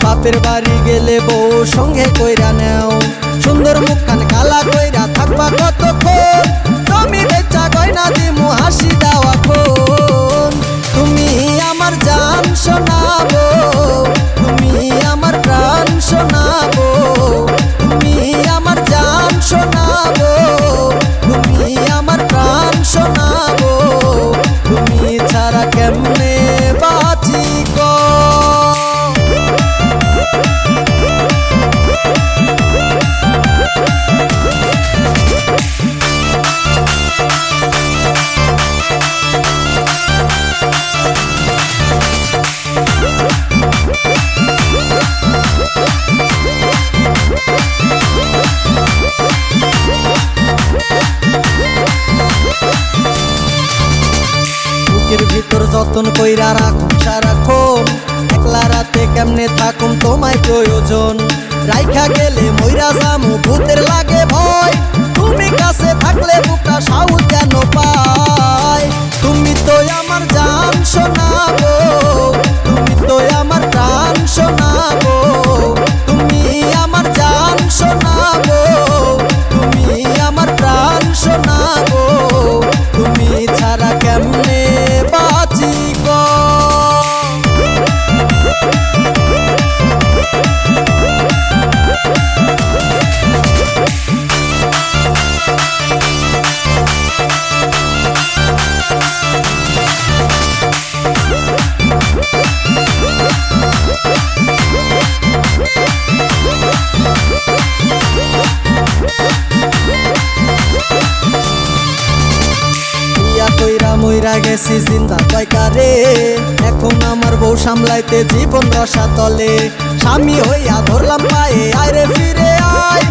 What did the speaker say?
বাপের বাড়ি গেলে বউ সঙ্গে কইরা নেও, সুন্দর মুখখান কালা কইরা থাকবা কতক্ষণ, তুমি বেচা গয়না দিমু হাসি দাওয়া কোন। তুমি আমার জান শোনাবো, তুমি আমার প্রাণ শোনাবো, তুমি আমার জান শোনাবো, তুমি আমার প্রাণ শোনাবো, তুমি ছাড়া কেমনে বাঁচি গো। বুকের ভিতর যতন কইরা রাখুন সারাক্ষণ, একলা রাতে কেমনে থাকুম তোমায় প্রয়োজন, রাইখা গেলে মইরা যামু ভূতের লাগে ভয়, তুমি কাছে থাকলে বুকটা সাহস যেন পায়। তুমি তো আমার জান শোনাবো, তুমি তো আমার প্রাণ শোনাবো, তুমি আমার জান শোনাবো, তুমি আমার প্রাণ শোনাবো, তুমি ছাড়া কেমনে বাঁচি গো। কইরা মইরা গেছি জিন্দা কয়কারে, এখন আমার বউ সামলাইতে জীবন রসা তলে, স্বামী হইয়া ধরলাম পায়ে আয় রে ফিরে আয়,